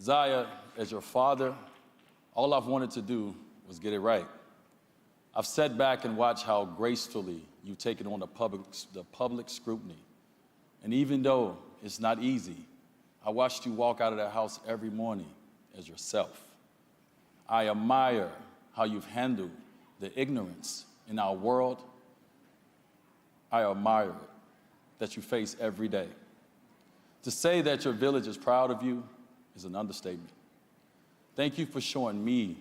Zaya, as your father, all I've wanted to do was get it right. I've sat back and watched how gracefully you've taken on the public scrutiny. And even though it's not easy, I watched you walk out of that house every morning as yourself. I admire how you've handled the ignorance in our world. I admire it that you face every day. To say that your village is proud of you is an understatement. Thank you for showing me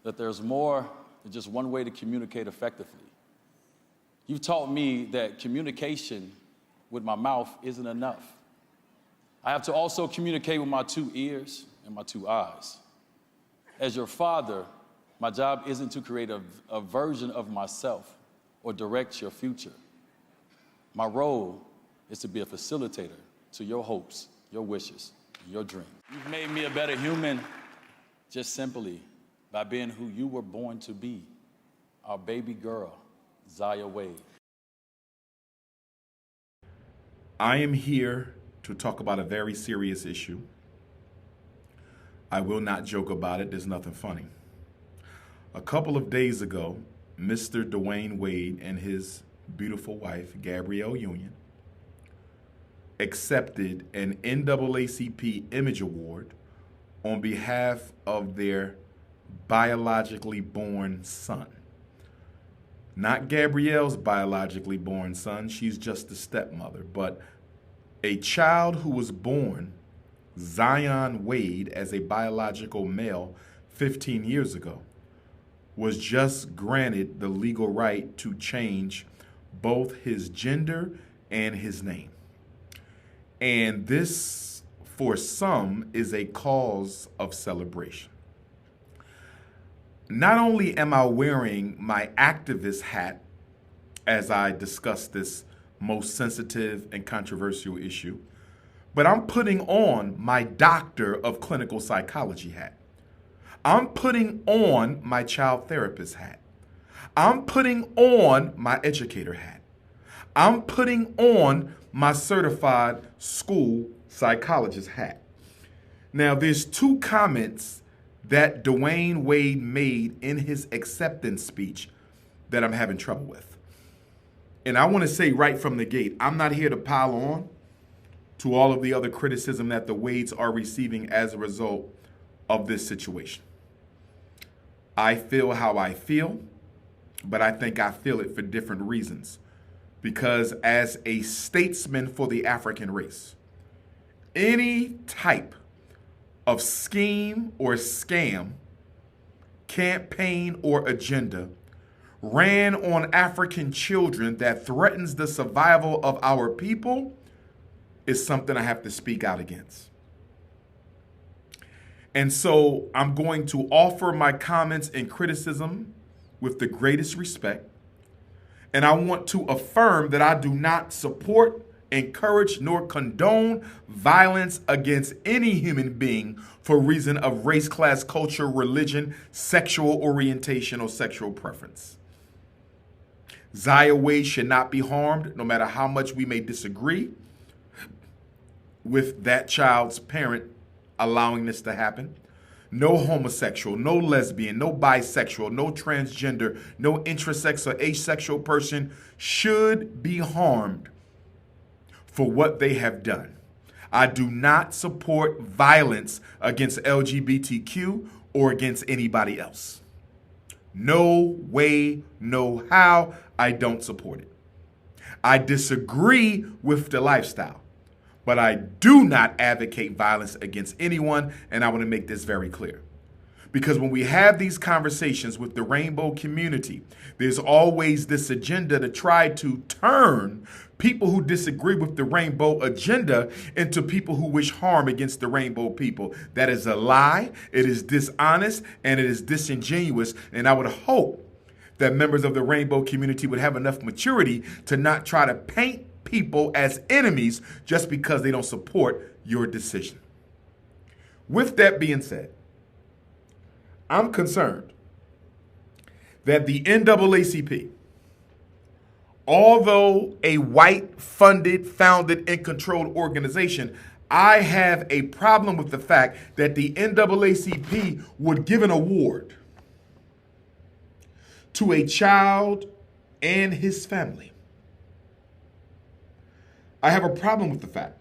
that there's more than just one way to communicate effectively. You've taught me that communication with my mouth isn't enough. I have to also communicate with my 2 ears and my 2 eyes. As your father, my job isn't to create a version of myself or direct your future. My role is to be a facilitator to your hopes, your wishes, and your dreams. You've made me a better human just simply by being who you were born to be, our baby girl, Zaya Wade. I am here to talk about a very serious issue. I will not joke about it. There's nothing funny. A couple of days ago, Mr. Dwyane Wade and his beautiful wife, Gabrielle Union, accepted an NAACP Image Award on behalf of their biologically born son. Not Gabrielle's biologically born son, she's just the stepmother, but a child who was born Zion Wade as a biological male 15 years ago was just granted the legal right to change both his gender and his name. And this, for some, is a cause of celebration. Not only am I wearing my activist hat as I discuss this most sensitive and controversial issue, but I'm putting on my doctor of clinical psychology hat. I'm putting on my child therapist hat. I'm putting on my educator hat. I'm putting on my certified school psychologist hat. Now, there's 2 comments that Dwyane Wade made in his acceptance speech that I'm having trouble with. And I want to say right from the gate, I'm not here to pile on to all of the other criticism that the Wades are receiving as a result of this situation. I feel how I feel, but I think I feel it for different reasons. Because as a statesman for the African race, any type of scheme or scam, campaign or agenda ran on African children that threatens the survival of our people is something I have to speak out against. And so I'm going to offer my comments and criticism with the greatest respect. And I want to affirm that I do not support, encourage, nor condone violence against any human being for reason of race, class, culture, religion, sexual orientation, or sexual preference. Zaya Wade should not be harmed, no matter how much we may disagree with that child's parent allowing this to happen. No homosexual, no lesbian, no bisexual, no transgender, no intersex or asexual person should be harmed for what they have done. I do not support violence against LGBTQ or against anybody else. No way, no how, I don't support it. I disagree with the lifestyle, but I do not advocate violence against anyone, and I want to make this very clear. Because when we have these conversations with the rainbow community, there's always this agenda to try to turn people who disagree with the rainbow agenda into people who wish harm against the rainbow people. That is a lie, it is dishonest, and it is disingenuous, and I would hope that members of the rainbow community would have enough maturity to not try to paint people as enemies just because they don't support your decision. With that being said, I'm concerned that the NAACP, although a white-funded, founded, and controlled organization, I have a problem with the fact that the NAACP would give an award to a child and his family. I have a problem with the fact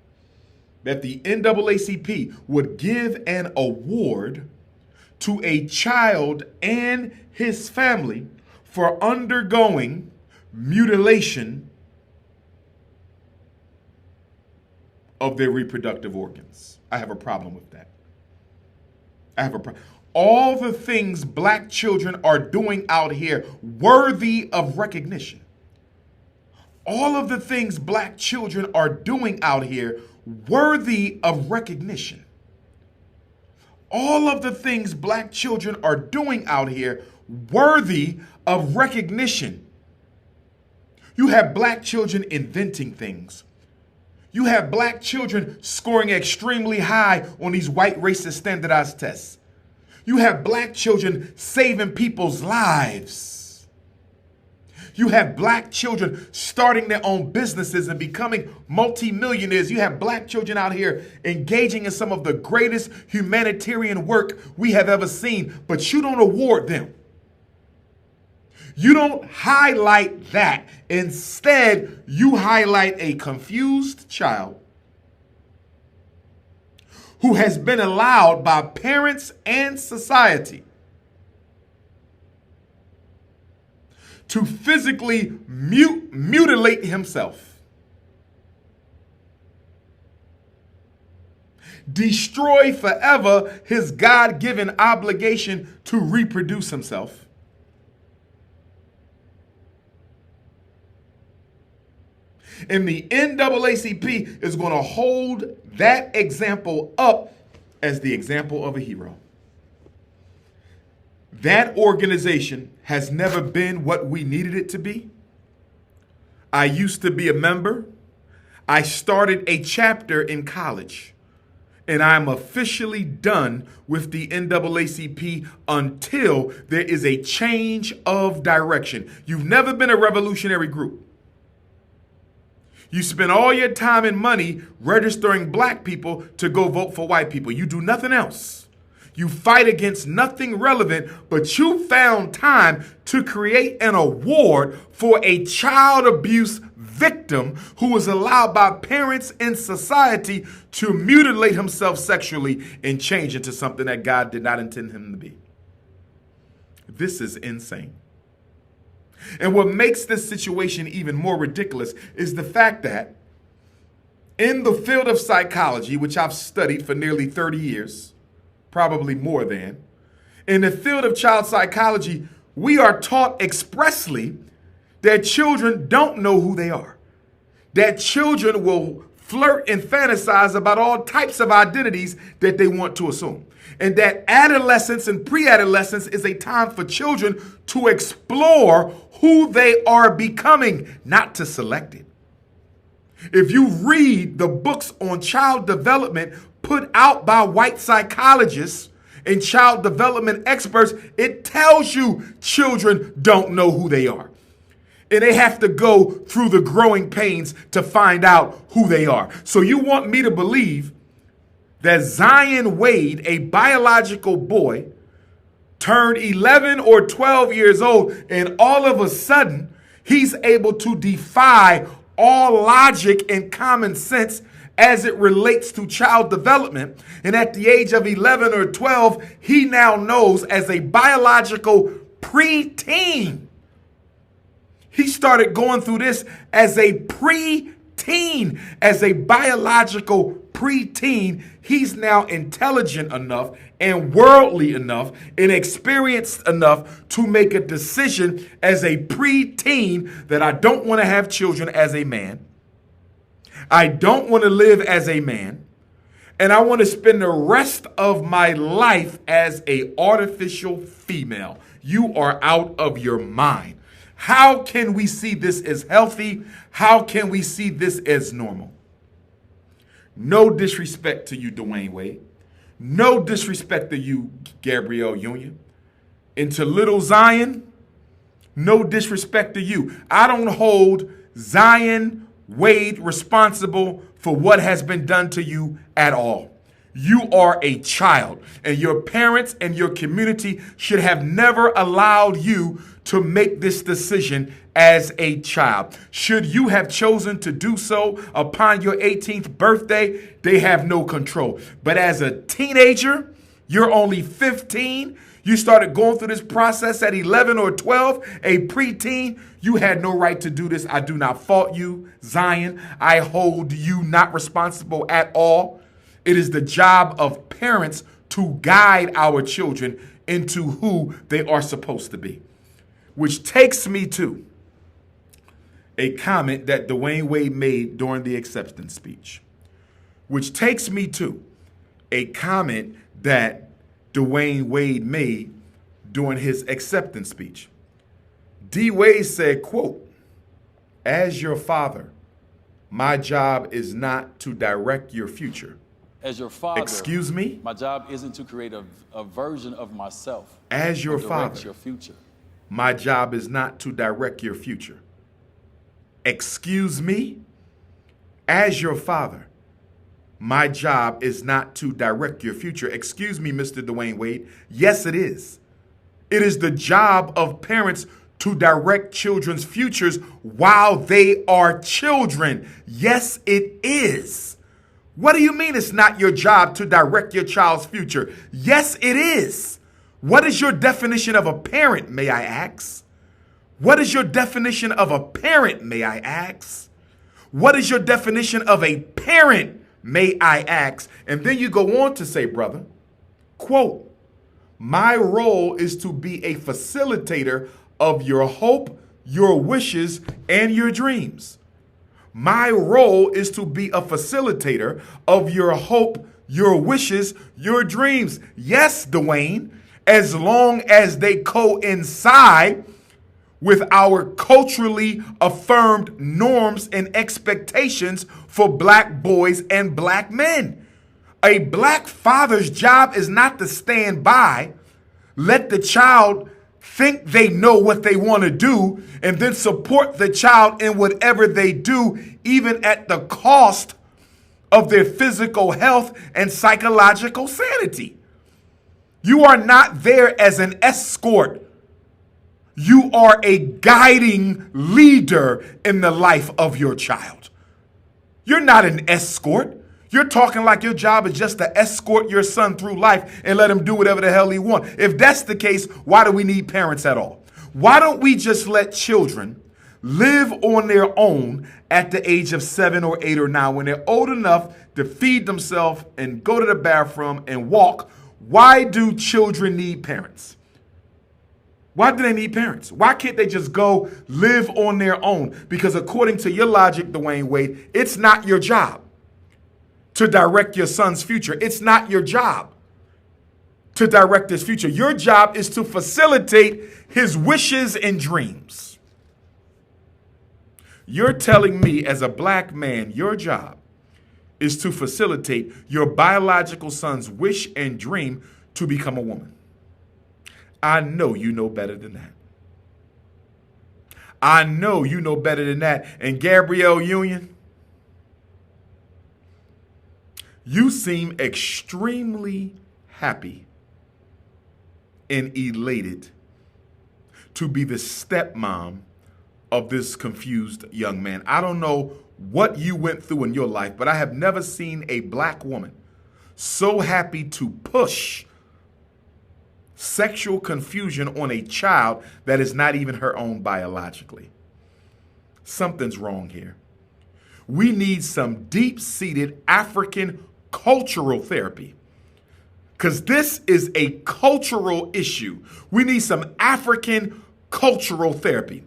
that the NAACP would give an award to a child and his family for undergoing mutilation of their reproductive organs. I have a problem with that. I have a problem. All the things black children are doing out here worthy of recognition. All of the things black children are doing out here worthy of recognition. All of the things black children are doing out here worthy of recognition. You have black children inventing things. You have black children scoring extremely high on these white racist standardized tests. You have black children saving people's lives. You have black children starting their own businesses and becoming multimillionaires. You have black children out here engaging in some of the greatest humanitarian work we have ever seen, but you don't award them. You don't highlight that. Instead, you highlight a confused child who has been allowed by parents and society to physically mutilate himself, destroy forever his God-given obligation to reproduce himself, and the NAACP is going to hold that example up as the example of a hero. That organization has never been what we needed it to be. I used to be a member. I started a chapter in college, and I'm officially done with the NAACP until there is a change of direction. You've never been a revolutionary group. You spend all your time and money registering black people to go vote for white people. You do nothing else. You fight against nothing relevant, but you found time to create an award for a child abuse victim who was allowed by parents and society to mutilate himself sexually and change into something that God did not intend him to be. This is insane. And what makes this situation even more ridiculous is the fact that in the field of psychology, which I've studied for nearly 30 years, probably more than, in the field of child psychology, we are taught expressly that children don't know who they are, that children will flirt and fantasize about all types of identities that they want to assume. And that adolescence and pre-adolescence is a time for children to explore who they are becoming, not to select it. If you read the books on child development put out by white psychologists and child development experts, it tells you children don't know who they are. And they have to go through the growing pains to find out who they are. So you want me to believe that Zion Wade, a biological boy, turned 11 or 12 years old, and all of a sudden, he's able to defy all logic and common sense as it relates to child development. And at the age of 11 or 12, he now knows as a biological preteen. He started going through this as a preteen, as a biological preteen. He's now intelligent enough and worldly enough and experienced enough to make a decision as a preteen that I don't want to have children as a man. I don't want to live as a man. And I want to spend the rest of my life as an artificial female. You are out of your mind. How can we see this as healthy? How can we see this as normal? No disrespect to you, Dwayne Wade. No disrespect to you, Gabrielle Union. And to little Zion, no disrespect to you. I don't hold Zion Wade responsible for what has been done to you at all. You are a child, and your parents and your community should have never allowed you to make this decision as a child. Should you have chosen to do so upon your 18th birthday, they have no control. But as a teenager, you're only 15. You started going through this process at 11 or 12, a preteen. You had no right to do this. I do not fault you, Zion. I hold you not responsible at all. It is the job of parents to guide our children into who they are supposed to be. Which takes me to a comment that Dwayne Wade made during the acceptance speech. Which takes me to a comment that Dwayne Wade made during his acceptance speech. D. Wade said, quote, "As your father, my job is not to direct your future." As your father, excuse me? My job isn't to create a version of myself. As your father, direct your future. My job is not to direct your future. Excuse me? As your father, my job is not to direct your future. Excuse me, Mr. Dwayne Wade. Yes, it is. It is the job of parents to direct children's futures while they are children. Yes, it is. What do you mean it's not your job to direct your child's future? Yes, it is. What is your definition of a parent, may I ask? What is your definition of a parent, may I ask? What is your definition of a parent, may I ask? And then you go on to say, brother, quote, "My role is to be a facilitator of your hope, your wishes, and your dreams." My role is to be a facilitator of your hope, your wishes, your dreams. Yes, Dwayne, as long as they coincide with our culturally affirmed norms and expectations for black boys and black men. A black father's job is not to stand by, let the child think they know what they want to do, and then support the child in whatever they do, even at the cost of their physical health and psychological sanity. You are not there as an escort. You are a guiding leader in the life of your child. You're not an escort. You're talking like your job is just to escort your son through life and let him do whatever the hell he wants. If that's the case, why do we need parents at all? Why don't we just let children live on their own at the age of 7 or 8 or 9 when they're old enough to feed themselves and go to the bathroom and walk? Why do children need parents? Why do they need parents? Why can't they just go live on their own? Because according to your logic, Dwayne Wade, it's not your job to direct your son's future. It's not your job to direct his future. Your job is to facilitate his wishes and dreams. You're telling me as a black man, your job is to facilitate your biological son's wish and dream to become a woman. I know you know better than that. I know you know better than that. And Gabrielle Union, you seem extremely happy and elated to be the stepmom of this confused young man. I don't know what you went through in your life, but I have never seen a black woman so happy to push sexual confusion on a child that is not even her own biologically. Something's wrong here. We need some deep-seated African cultural therapy, because this is a cultural issue. We need some African cultural therapy.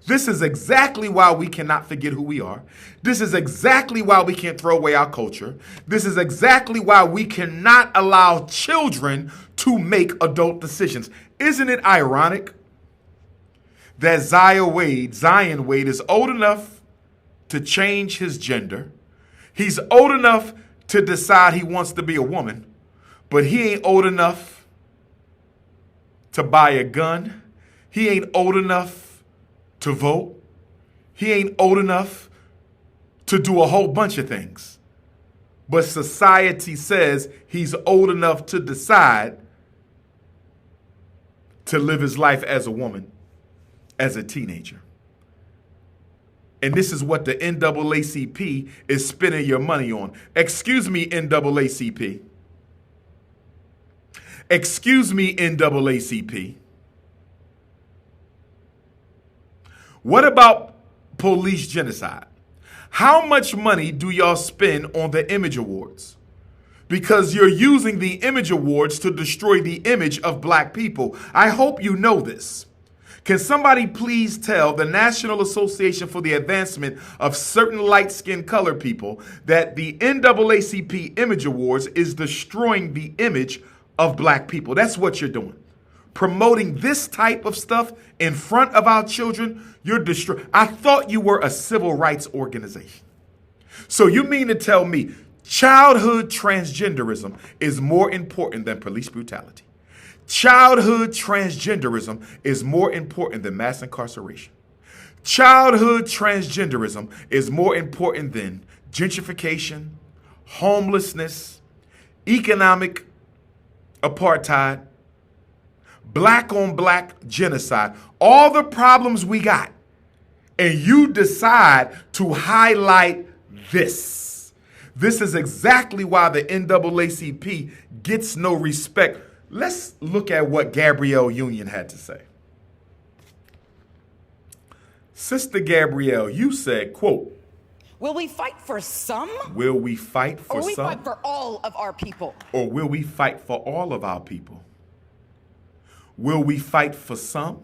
This is exactly why we cannot forget who we are. This is exactly why we can't throw away our culture. This is exactly why we cannot allow children to make adult decisions. Isn't it ironic that Zion Wade is old enough to change his gender? He's old enough to decide he wants to be a woman, but he ain't old enough to buy a gun. He ain't old enough to vote. He ain't old enough to do a whole bunch of things. But society says he's old enough to decide to live his life as a woman, as a teenager. And this is what the NAACP is spending your money on. Excuse me, NAACP. Excuse me, NAACP. What about police genocide? How much money do y'all spend on the Image Awards? Because you're using the Image Awards to destroy the image of black people. I hope you know this. Can somebody please tell the National Association for the Advancement of Certain Light-Skinned Colored People that the NAACP Image Awards is destroying the image of black people? That's what you're doing. Promoting this type of stuff in front of our children, you're destroying. I thought you were a civil rights organization. So you mean to tell me childhood transgenderism is more important than police brutality? Childhood transgenderism is more important than mass incarceration. Childhood transgenderism is more important than gentrification, homelessness, economic apartheid, black on black genocide, all the problems we got. And you decide to highlight this. This is exactly why the NAACP gets no respect. Let's look at what Gabrielle Union had to say. Sister Gabrielle, you said, quote, will we fight for some? Will we fight for some? Or will we fight for all of our people? Or will we fight for all of our people? Will we fight for some?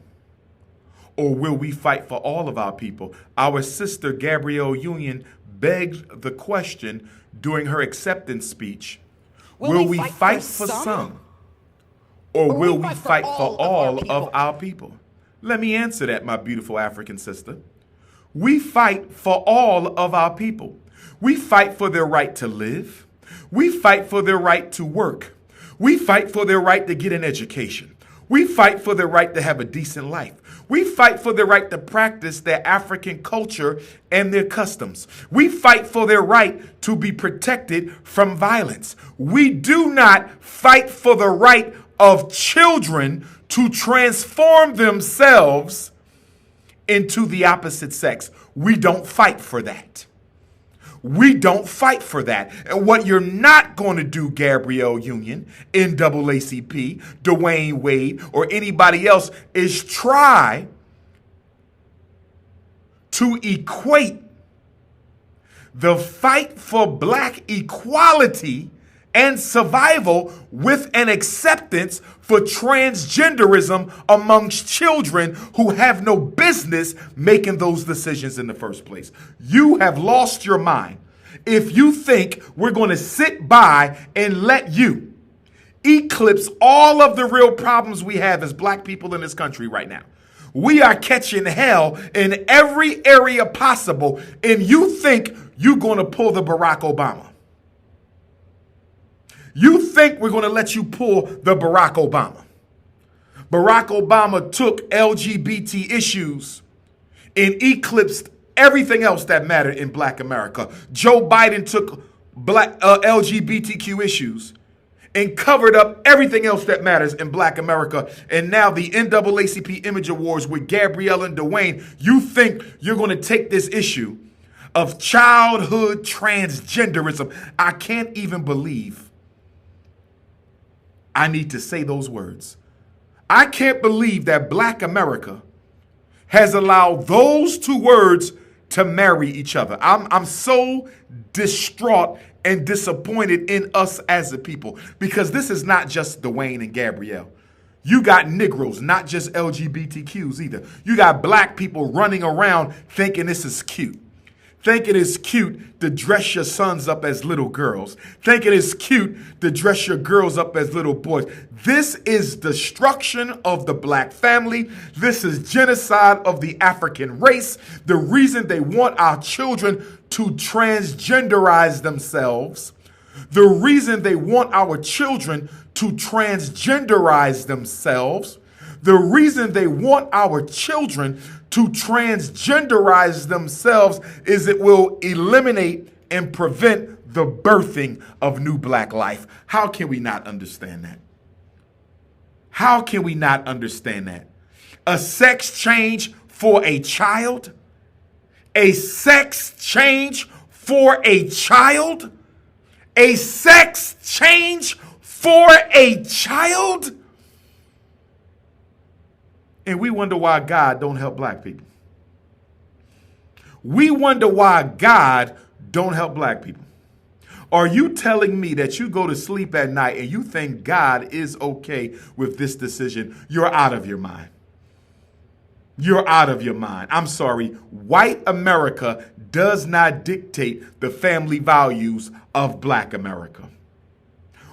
Or will we fight for all of our people? Our sister Gabrielle Union begged the question during her acceptance speech. Will we fight for some? Or will we fight for all of our people? Let me answer that, my beautiful African sister. We fight for all of our people. We fight for their right to live. We fight for their right to work. We fight for their right to get an education. We fight for their right to have a decent life. We fight for their right to practice their African culture and their customs. We fight for their right to be protected from violence. We do not fight for the right of children to transform themselves into the opposite sex. We don't fight for that. We don't fight for that. And what you're not going to do, Gabrielle Union, NAACP, Dwayne Wade, or anybody else, is try to equate the fight for black equality and survival with an acceptance for transgenderism amongst children who have no business making those decisions in the first place. You have lost your mind if you think we're going to sit by and let you eclipse all of the real problems we have as black people in this country right now. We are catching hell in every area possible, and you think you're going to pull the Barack Obama. You think we're going to let you pull the Barack Obama. Barack Obama took LGBT issues and eclipsed everything else that mattered in black America. Joe Biden took black LGBTQ issues and covered up everything else that matters in black America. And now the NAACP Image Awards with Gabrielle and Dwayane, you think you're going to take this issue of childhood transgenderism. I can't even believe I need to say those words. I can't believe that black America has allowed those two words to marry each other. I'm so distraught and disappointed in us as a people, because this is not just Dwayane and Gabrielle. You got Negroes, not just LGBTQs either. You got black people running around thinking this is cute. Thinking it's cute to dress your sons up as little girls. Thinking it's cute to dress your girls up as little boys. This is destruction of the black family. This is genocide of the African race. The reason they want our children to transgenderize themselves, the reason they want our children to transgenderize themselves, The reason they want our children to transgenderize themselves is it will eliminate and prevent the birthing of new black life. How can we not understand that? How can we not understand that? A sex change for a child? A sex change for a child? A sex change for a child? And we wonder why God don't help black people. We wonder why God don't help black people. Are you telling me that you go to sleep at night and you think God is okay with this decision? You're out of your mind. You're out of your mind. I'm sorry. White America does not dictate the family values of black America.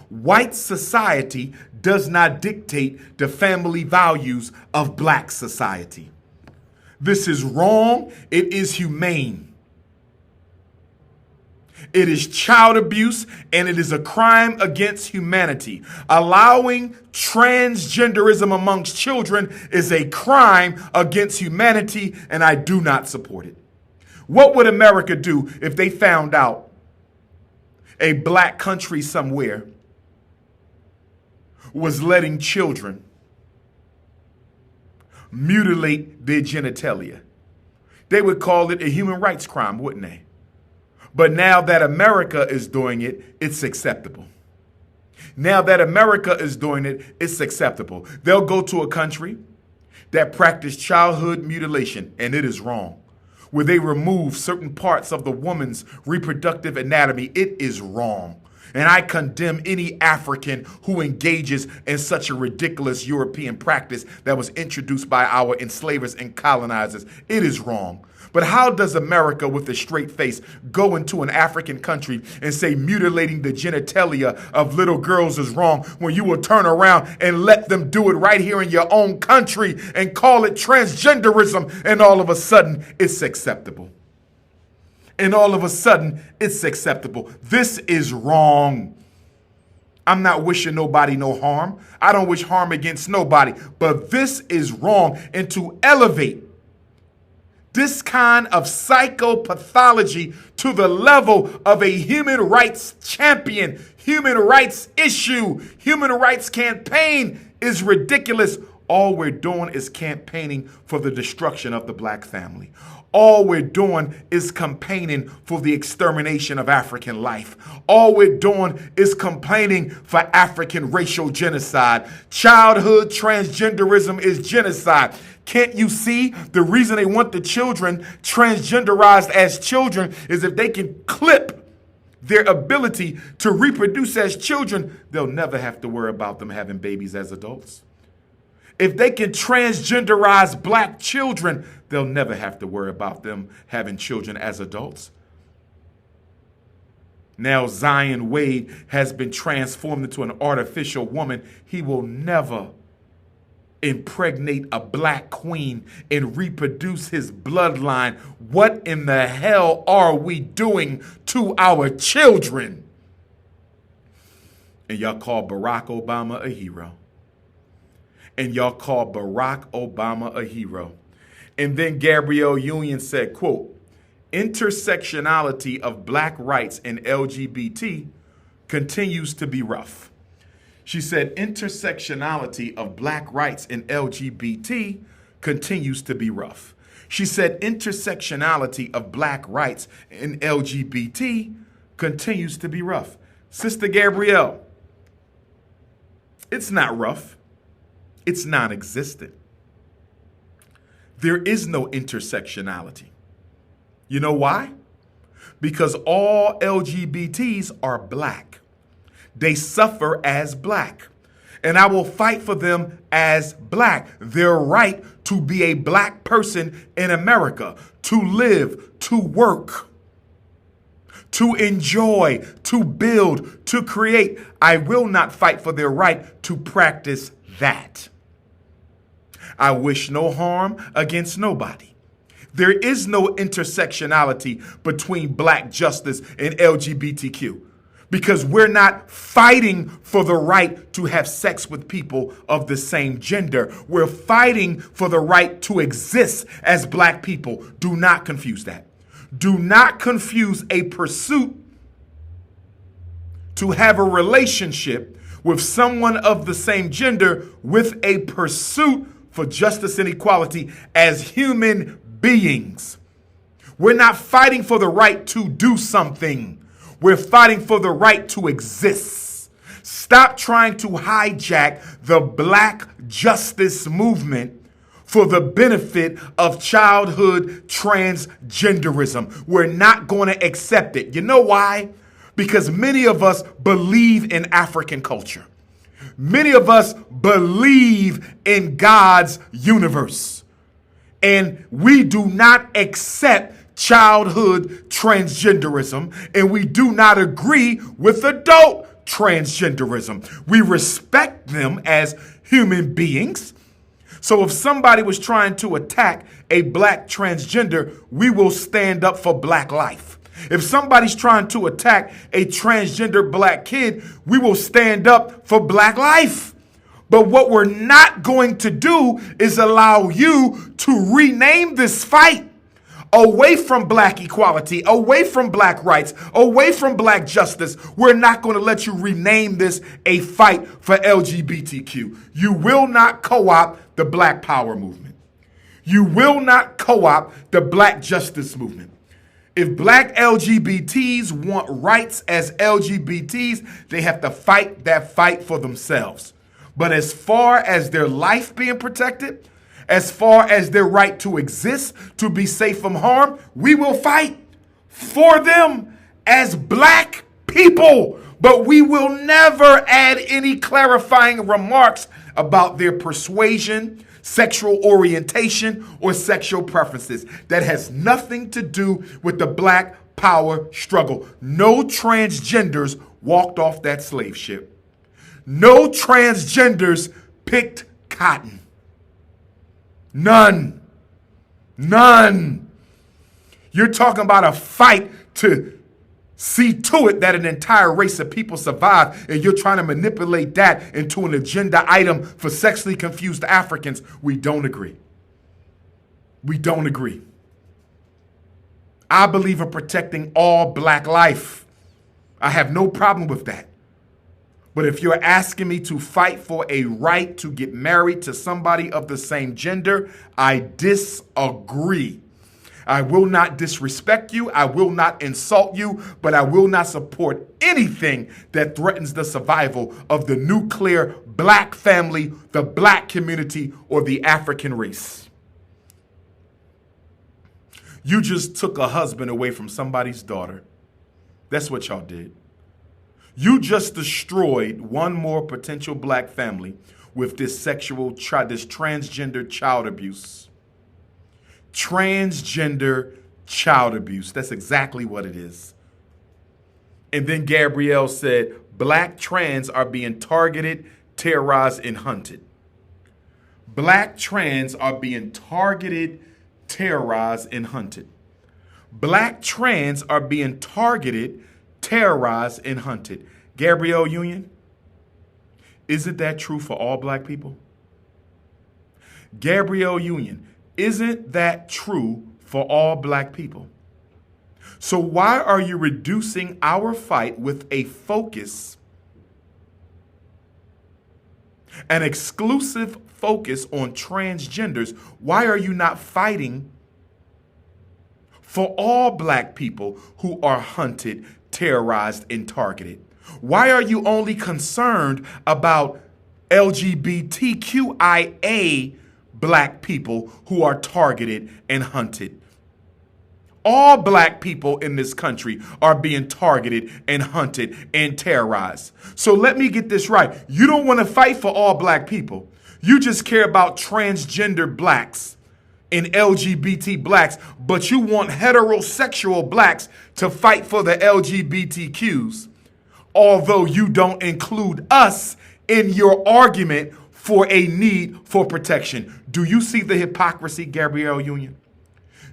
White society does not dictate the family values of black society. This is wrong. It is humane. It is child abuse, and it is a crime against humanity. Allowing transgenderism amongst children is a crime against humanity, and I do not support it. What would America do if they found out a black country somewhere was letting children mutilate their genitalia? They would call it a human rights crime, wouldn't they? But now that America is doing it, it's acceptable. Now that America is doing it, it's acceptable. They'll go to a country that practice childhood mutilation, and it is wrong. Where they remove certain parts of the woman's reproductive anatomy, it is wrong. And I condemn any African who engages in such a ridiculous European practice that was introduced by our enslavers and colonizers. It is wrong. But how does America, with a straight face, go into an African country and say mutilating the genitalia of little girls is wrong when you will turn around and let them do it right here in your own country and call it transgenderism, and all of a sudden it's acceptable? And all of a sudden it's acceptable. This is wrong. I'm not wishing nobody no harm. I don't wish harm against nobody, but this is wrong. And to elevate this kind of psychopathology to the level of a human rights champion, human rights issue, human rights campaign is ridiculous. All we're doing is campaigning for the destruction of the black family. All we're doing is campaigning for the extermination of African life. All we're doing is complaining for African racial genocide. Childhood transgenderism is genocide. Can't you see the reason they want the children transgenderized as children is if they can clip their ability to reproduce as children, they'll never have to worry about them having babies as adults. If they can transgenderize black children, they'll never have to worry about them having children as adults. Now Zion Wade has been transformed into an artificial woman. He will never impregnate a black queen and reproduce his bloodline. What in the hell are we doing to our children? And y'all call Barack Obama a hero. And y'all call Barack Obama a hero. And then Gabrielle Union said, quote, intersectionality of black rights and LGBT continues to be rough. She said intersectionality of black rights and LGBT continues to be rough. She said intersectionality of black rights and LGBT continues to be rough. Sister Gabrielle, it's not rough. It's non-existent. There is no intersectionality. You know why? Because all LGBTs are black. They suffer as black. And I will fight for them as black. Their right to be a black person in America, to live, to work, to enjoy, to build, to create. I will not fight for their right to practice that. I wish no harm against nobody. There is no intersectionality between black justice and LGBTQ. because we're not fighting for the right to have sex with people of the same gender. We're fighting for the right to exist as black people. Do not confuse that. Do not confuse a pursuit to have a relationship with someone of the same gender with a pursuit for justice and equality as human beings. We're not fighting for the right to do something. We're fighting for the right to exist. Stop trying to hijack the black justice movement for the benefit of childhood transgenderism. We're not going to accept it. You know why? Because many of us believe in African culture. Many of us believe in God's universe. And we do not accept childhood transgenderism, and we do not agree with adult transgenderism. We respect them as human beings. So if somebody was trying to attack a black transgender, we will stand up for black life. If somebody's trying to attack a transgender black kid, we will stand up for black life. But what we're not going to do is allow you to rename this fight away from black equality, away from black rights, away from black justice. We're not going to let you rename this a fight for LGBTQ. You will not co-opt the Black Power movement. You will not co-opt the Black Justice movement. If black LGBTs want rights as LGBTs, they have to fight that fight for themselves. But as far as their life being protected, as far as their right to exist, to be safe from harm, we will fight for them as black people. But we will never add any clarifying remarks about their persuasion, sexual orientation, or sexual preferences. That has nothing to do with the black power struggle. No transgenders walked off that slave ship. No transgenders picked cotton. None. None. You're talking about a fight to see to it that an entire race of people survive, and you're trying to manipulate that into an agenda item for sexually confused Africans. We don't agree. We don't agree. I believe in protecting all black life. I have no problem with that. But if you're asking me to fight for a right to get married to somebody of the same gender, I disagree. I will not disrespect you. I will not insult you, but I will not support anything that threatens the survival of the nuclear black family, the black community, or the African race. You just took a husband away from somebody's daughter. That's what y'all did. You just destroyed one more potential black family with this transgender child abuse. Transgender child abuse. That's exactly what it is. And then Gabrielle said, black trans are being targeted, terrorized, and hunted. Black trans are being targeted, terrorized, and hunted. Black trans are being targeted, terrorized, and hunted. Gabrielle Union, isn't that true for all black people? Gabrielle Union, isn't that true for all black people? So why are you reducing our fight with a focus, an exclusive focus on transgenders? Why are you not fighting for all black people who are hunted, terrorized, and targeted? Why are you only concerned about LGBTQIA black people who are targeted and hunted? All black people in this country are being targeted and hunted and terrorized. So let me get this right. You don't want to fight for all black people. You just care about transgender blacks and LGBT blacks, but you want heterosexual blacks to fight for the LGBTQs, although you don't include us in your argument for a need for protection. Do you see the hypocrisy, Gabrielle Union?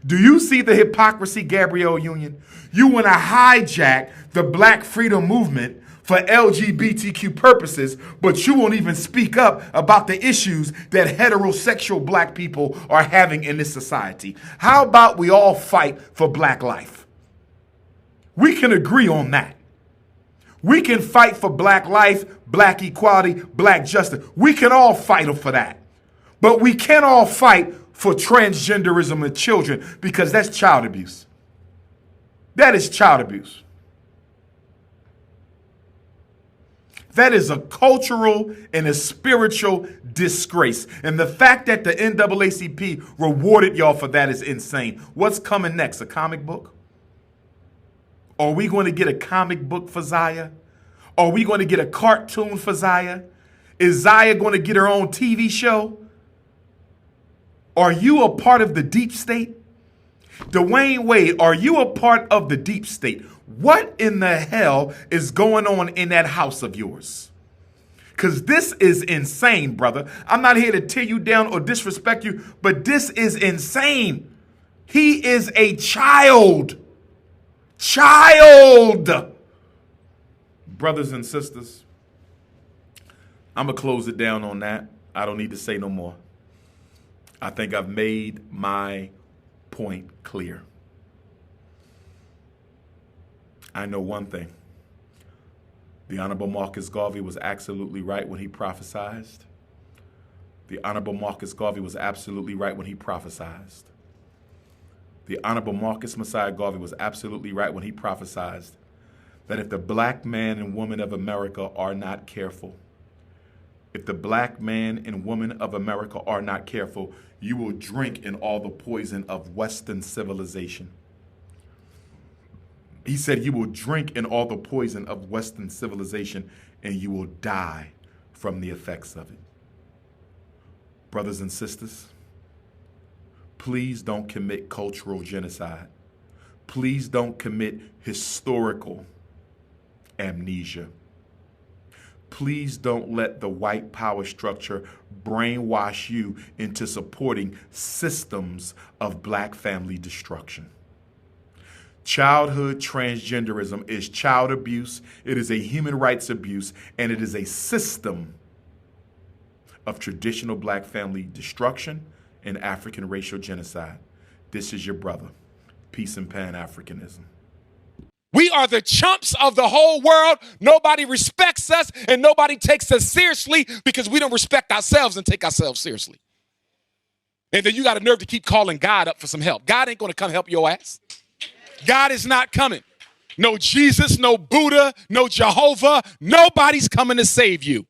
Do you see the hypocrisy, Gabrielle Union? You want to hijack the Black freedom movement for LGBTQ purposes, but you won't even speak up about the issues that heterosexual black people are having in this society. How about we all fight for black life? We can agree on that. We can fight for black life, black equality, black justice. We can all fight for that. But we can't all fight for transgenderism and children, because that's child abuse. That is child abuse. That is a cultural and a spiritual disgrace. And the fact that the NAACP rewarded y'all for that is insane. What's coming next? A comic book? Are we going to get a comic book for ZAYA? Are we going to get a cartoon for ZAYA? Is ZAYA going to get her own TV show? Are you a part of the deep state? Dwayne Wade, are you a part of the deep state? What in the hell is going on in that house of yours? Because this is insane, brother. I'm not here to tear you down or disrespect you, but this is insane. He is a child. Child. Brothers and sisters, I'm going to close it down on that. I don't need to say no more. I think I've made my point clear. I know one thing. The Honorable Marcus Garvey was absolutely right when he prophesied. The Honorable Marcus Garvey was absolutely right when he prophesied. The Honorable Marcus Messiah Garvey was absolutely right when he prophesied that if the black man and woman of America are not careful, if the black man and woman of America are not careful, you will drink in all the poison of Western civilization. He said you will drink in all the poison of Western civilization and you will die from the effects of it. Brothers and sisters, please don't commit cultural genocide. Please don't commit historical amnesia. Please don't let the white power structure brainwash you into supporting systems of black family destruction. Childhood transgenderism is child abuse, it is a human rights abuse, and it is a system of traditional black family destruction and African racial genocide. This is your brother. Peace and Pan-Africanism. We are the chumps of the whole world. Nobody respects us and nobody takes us seriously because we don't respect ourselves and take ourselves seriously. And then you got a nerve to keep calling God up for some help. God ain't going to come help your ass. God is not coming. No Jesus, no Buddha, no Jehovah. Nobody's coming to save you.